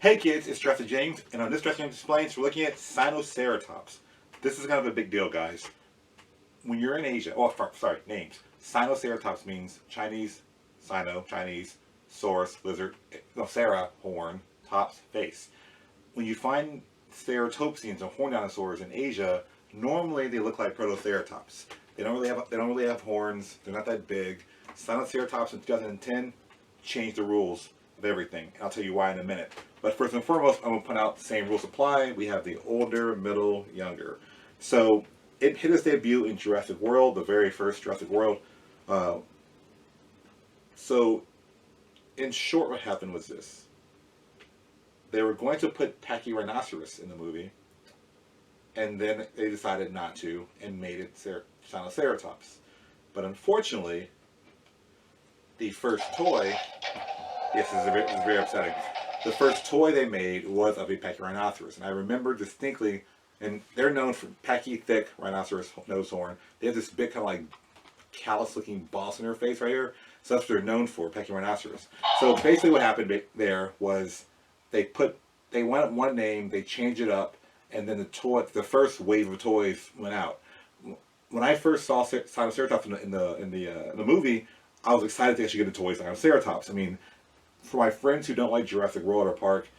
Hey kids, it's Jurassic James, and on this Jurassic James Explains, we're looking at Sinoceratops. This is kind of a big deal, guys. When you're in Asia, sorry, names. Sinoceratops means Chinese, Sino, Chinese, saurus, lizard, Nocera, horn, tops, face. When you find ceratopsians or horned dinosaurs in Asia, normally they look like protoceratops. They don't really have horns. They're not that big. Sinoceratops in 2010 changed the rules of everything, and I'll tell you why in a minute. But first and foremost, I'm going to point out the same rules apply. We have the older, middle, younger. So it hit its debut in Jurassic World, the very first Jurassic World. Uh, so in short, what happened was this. They were going to put Pachyrhinoceros in the movie, and then they decided not to and made it Sinoceratops. But unfortunately, the first toy, yes, this is very upsetting. The first toy they made was of a Pachyrhinoceros, and I remember distinctly, and they're known for pachy, thick rhinoceros nose horn. They have this big kind of like callous-looking boss in their face right here. So that's what they're known for, Pachyrhinoceros. So basically, what happened there was they went up one name, they changed it up, and then the first wave of toys went out. When I first saw Sinoceratops in the movie, I was excited to actually get the toys on Sinoceratops. I mean, for my friends who don't like Jurassic World or Park,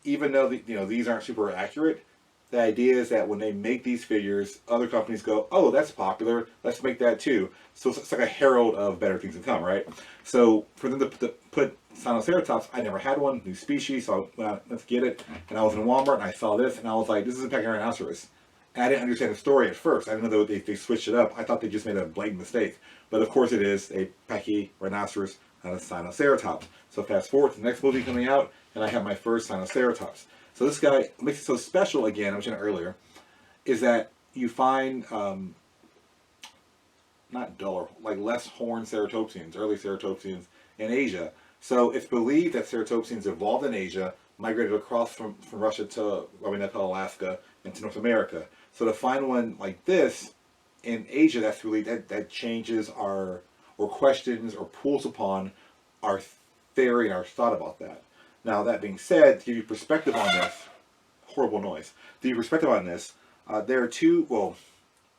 even though these aren't super accurate, the idea is that when they make these figures, other companies go, "Oh, that's popular. Let's make that too." So it's like a herald of better things to come, right? So for them to put Sinoceratops, I never had one, new species, so I went out, let's get it. And I was in Walmart and I saw this, and I was like, "This is a Pachyrhinoceros." And I didn't understand the story at first. I didn't know that they switched it up. I thought they just made a blatant mistake. But of course it is a Pachyrhinoceros, not a Sinoceratops. So fast forward to the next movie coming out, and I have my first Sinoceratops. So this guy, what makes it so special, again, I mentioned earlier, is that you find, not duller, like less horned ceratopsians, early ceratopsians in Asia. So it's believed that ceratopsians evolved in Asia, migrated across from Russia to what we now call Alaska, and to North America. So to find one like this in Asia, that's really, that changes or questions or pulls upon our theory and our thought about that. Now, that being said, to give you perspective on this, horrible noise, to give you perspective on this, there are two, well,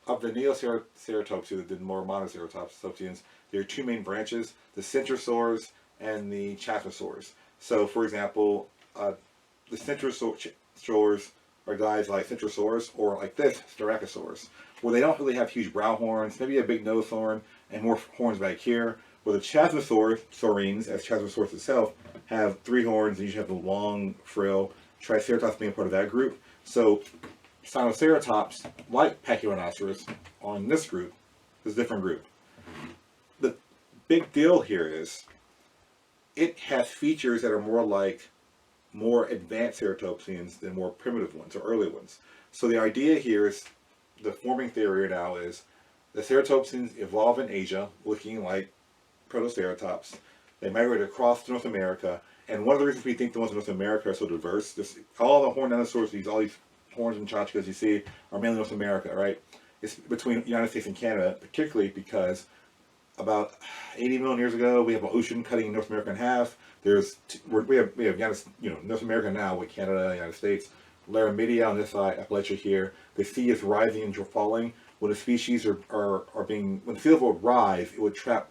of the neoceratopsians, the more modern ceratopsians, there are two main branches, the centrosaurs and the chasmosaurs. So, for example, the centrosaurs are guys like centrosaurs, or like this, styracosaurs, where they don't really have huge brow horns, maybe a big nose horn, and more horns back here. Where the chasmosaurines, as Chasmosaurus itself, have 3 horns, and you have the long frill, Triceratops being part of that group. So Sinoceratops, like Pachyrhinoceros, on this group, is a different group. The big deal here is it has features that are more advanced ceratopsians than more primitive ones or early ones. So the idea here is, the forming theory now is, the ceratopsians evolve in Asia looking like protoceratops. They migrated across to North America, and one of the reasons we think the ones in North America are so diverse, all the horned dinosaurs, all these horns and chachkas you see, are mainly North America, right? It's between the United States and Canada, particularly because about 80 million years ago, we have an ocean cutting North America in half. We have North America now with Canada, United States, Laramidia on this side, Appalachia here. The sea is rising and falling. When the species when the sea level would rise, it would trap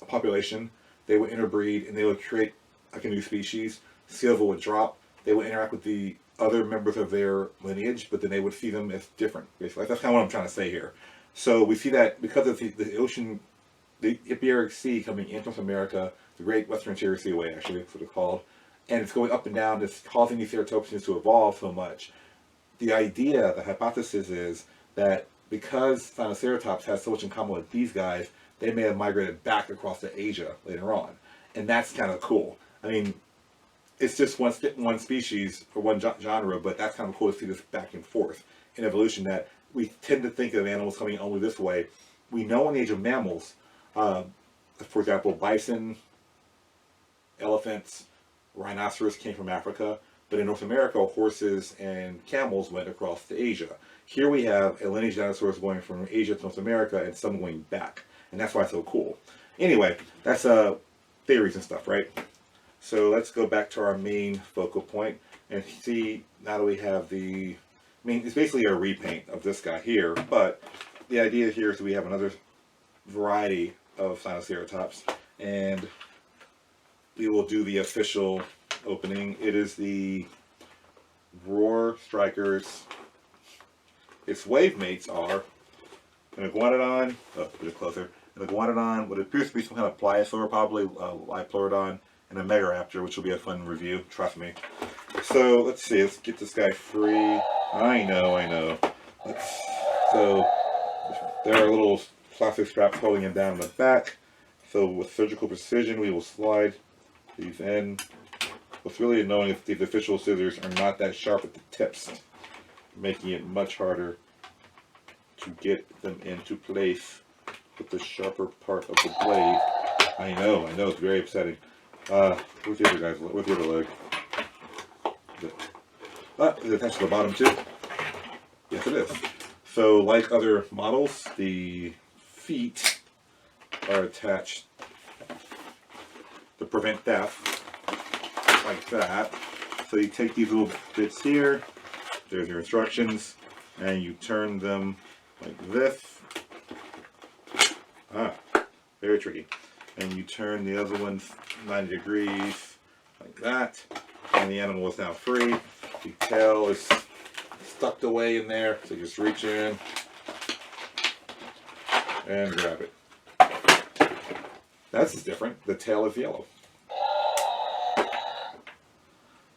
a population. They would interbreed and they would create like a new species. Sea level would drop. They would interact with the other members of their lineage, but then they would see them as different. Basically, that's kind of what I'm trying to say here. So we see that because of the ocean, the Iberian Sea coming into North America, the Great Western Interior Seaway, actually, that's what it's called, and it's going up and down, it's causing these ceratopsians to evolve so much. The hypothesis is that because Sinoceratops has so much in common with these guys, they may have migrated back across to Asia later on. And that's kind of cool. I mean, it's just one species or one genre, but that's kind of cool to see this back and forth in evolution, that we tend to think of animals coming only this way. We know in the age of mammals, for example, bison, elephants, rhinoceros came from Africa, but in North America, horses and camels went across to Asia. Here we have a lineage of dinosaurs going from Asia to North America and some going back. And that's why it's so cool. Anyway, that's theories and stuff, right? So let's go back to our main focal point and see, now that we have the, I mean, it's basically a repaint of this guy here, but the idea here is we have another variety of Sinoceratops, and we will do the official opening. It is the Roar Strikers. Its wave mates are an iguanodon, oh, a bit closer, an iguanodon, what appears to be some kind of pliosaur, probably Lipleurodon, and a Megaraptor, which will be a fun review, trust me. So let's see, let's get this guy free. I know. So there are little plastic straps holding him down in the back. So with surgical precision, we will slide these in. What's really annoying is these official scissors are not that sharp at the tips, making it much harder to get them into place with the sharper part of the blade. I know, it's very upsetting. Where's the other guy's, where's the other leg? Is it attached to the bottom too? Yes, it is. So, like other models, the feet are attached to prevent theft, like that. So you take these little bits here, there's your instructions, and you turn them like this. Very tricky. And you turn the other ones 90 degrees, like that, and the animal is now free. The tail is tucked away in there, so you just reach in and grab it. That's different. The tail is yellow.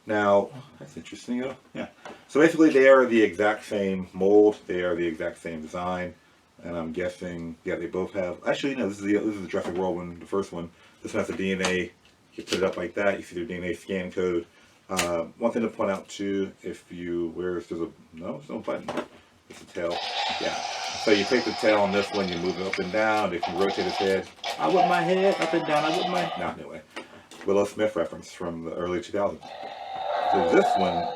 Now, that's interesting, though. Yeah. So basically, they are the exact same mold. They are the exact same design. And I'm guessing, yeah, they both have. Actually, no, this is the Jurassic World one, the first one. This one has the DNA. You put it up like that. You see their DNA scan code. One thing to point out too, if you there's no button. It's a tail. Yeah. So you take the tail on this one, you move it up and down. If you rotate its head, I whip my head up and down. I whip my. No, anyway. Willow Smith reference from the early 2000s. So this one,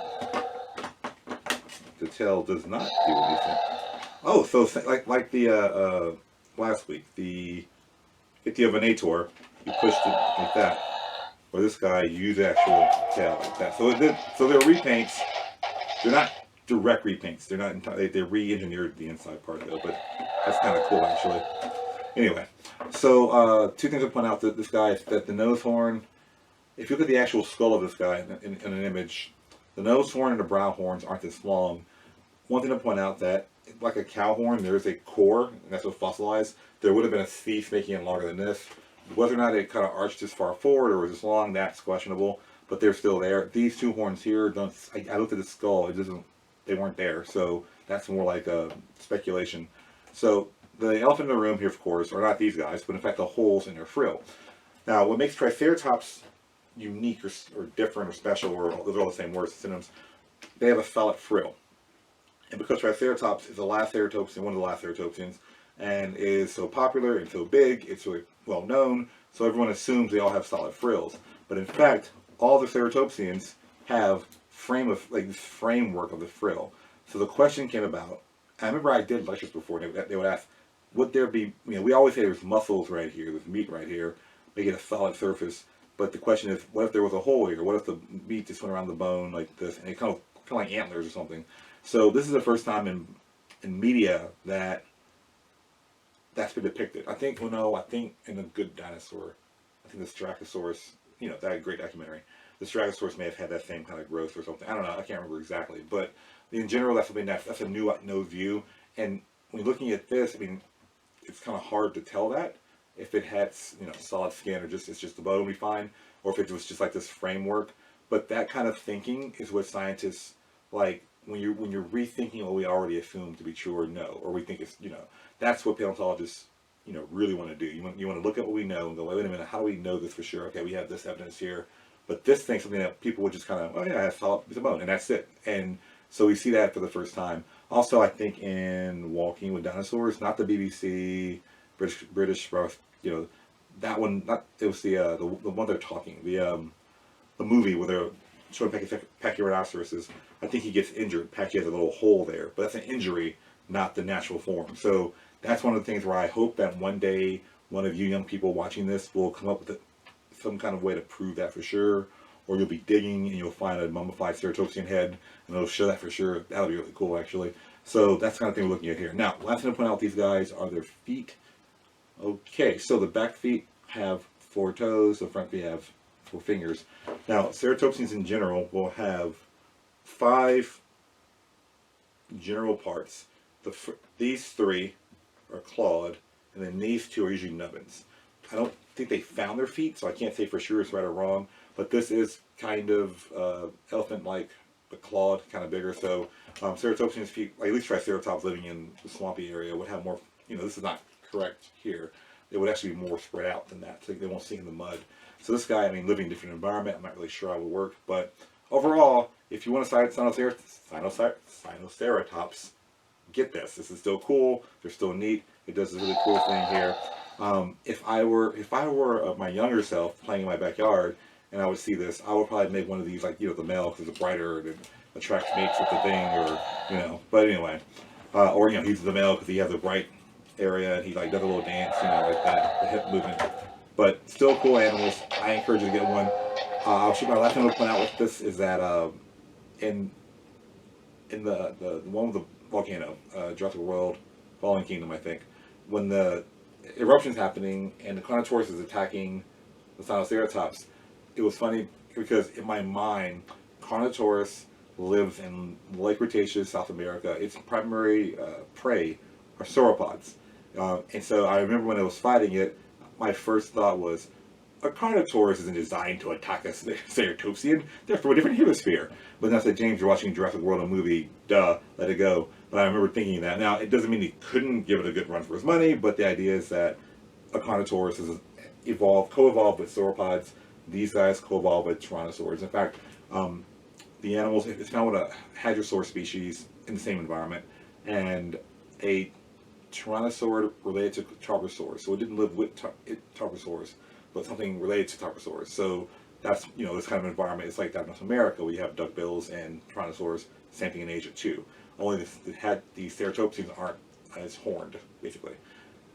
the tail does not do anything. Oh, so like the last week, the Venator, you pushed it like that. Or this guy, you use the actual tail like that. So they're repaints. They're not direct repaints. They're not entirely. They re-engineered the inside part though, but that's kind of cool actually. Anyway, so two things to point out that this guy is that the nose horn. If you look at the actual skull of this guy in an image, the nose horn and the brow horns aren't this long. One thing to point out that, like a cow horn, there is a core, and that's what fossilized. There would have been a thief making it longer than this. Whether or not it kind of arched this far forward or was this long, that's questionable. But they're still there. These two horns here, I looked at the skull, they weren't there. So that's more like a speculation. So the elephant in the room here, of course, are not these guys, but in fact the holes in their frill. Now, what makes Triceratops unique or different or special, or those are all the same words, synonyms, they have a solid frill. And because Triceratops is the last ceratopsian, one of the last ceratopsians, and is so popular and so big, it's really well known, so everyone assumes they all have solid frills. But in fact, all the ceratopsians have framework of the frill. So the question came about, I remember I did lectures before, they would ask, would there be, we always say there's muscles right here, there's meat right here, making a solid surface. But the question is, what if there was a hole here? What if the meat just went around the bone like this, and it kind of like antlers or something? So this is the first time in media that's been depicted. I think in The Good Dinosaur, I think the Strachosaurus, that great documentary, the Strachosaurus may have had that same kind of growth or something. I don't know. I can't remember exactly, but in general, that's something that's a new view. And when you're looking at this, it's kind of hard to tell that. If it had, solid skin or it's just the bone we find, or if it was just like this framework. But that kind of thinking is what scientists like when you're rethinking what we already assume to be true or no, or we think it's, that's what paleontologists, really want to do. You want to look at what we know and go, wait a minute, how do we know this for sure? Okay, we have this evidence here, but this thing's something that people would just kind of, oh yeah, it's solid piece of bone, and that's it. And so we see that for the first time. Also, I think in Walking with Dinosaurs, not the BBC. British, that one. It was the one they're talking. The movie where they're showing Pachyrhinoceroses. I think he gets injured. Pachy has a little hole there, but that's an injury, not the natural form. So that's one of the things where I hope that one day one of you young people watching this will come up with some kind of way to prove that for sure. Or you'll be digging and you'll find a mummified ceratopsian head, and it'll show that for sure. That'll be really cool, actually. So that's the kind of thing we're looking at here. Now, last thing to point out with these guys are their feet. Okay, so the back feet have 4 toes, the front feet have 4 fingers. Now, ceratopsians in general will have 5 general parts. These 3 are clawed, and then these 2 are usually nubbins. I don't think they found their feet, so I can't say for sure it's right or wrong, but this is kind of elephant-like, but clawed, kind of bigger. So ceratopsians feet, like at least Triceratops living in the swampy area, would have more, this is not correct here. It would actually be more spread out than that, so they won't sink in the mud. So this guy, living in a different environment, I'm not really sure how it would work, but overall, if you want to Sinoceratops, get this. This is still cool. They're still neat. It does this really cool thing here. If I were my younger self playing in my backyard and I would see this, I would probably make one of these, like, the male, because it's brighter and it attracts mates with the thing, or, but anyway. Or, he's the male because he has a bright area and he, like, does a little dance, like that, the hip movement. But still cool animals. I encourage you to get one. I'll shoot my last thing to point out with this is that in the one with the volcano, Jurassic World, Fallen Kingdom, I think, when the eruption's happening and the Carnotaurus is attacking the Sinoceratops, it was funny because in my mind, Carnotaurus lives in Lake Cretaceous, South America. Its primary prey are sauropods. And so I remember when I was fighting it, my first thought was, a Carnotaurus isn't designed to attack a ceratopsian. They're from a different hemisphere. But then I said, James, you're watching Jurassic World, a movie. Duh, let it go. But I remember thinking that. Now, it doesn't mean he couldn't give it a good run for his money, but the idea is that a Carnotaurus is co-evolved with sauropods. These guys co-evolved with tyrannosaurs. In fact, the animals, it's found with a hadrosaur species in the same environment, and a tyrannosaur related to tarbosaurs. So it didn't live with tarbosaurs, but something related to tarbosaurs. So that's, this kind of environment. It's like that in North America. We have duckbills and tyrannosaurs. Same thing in Asia too. Only these ceratopsians aren't as horned, basically.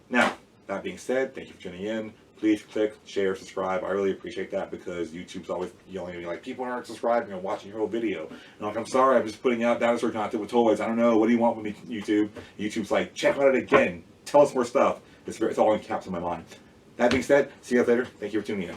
Now, that being said, thank you for tuning in. Please click, share, subscribe. I really appreciate that because YouTube's always yelling at me like, people aren't subscribing and watching your whole video. And I'm sorry, I'm just putting out dinosaur content with toys. I don't know, what do you want with me, YouTube? YouTube's like, check on it again. Tell us more stuff. It's all in caps in my mind. That being said, see you guys later. Thank you for tuning in.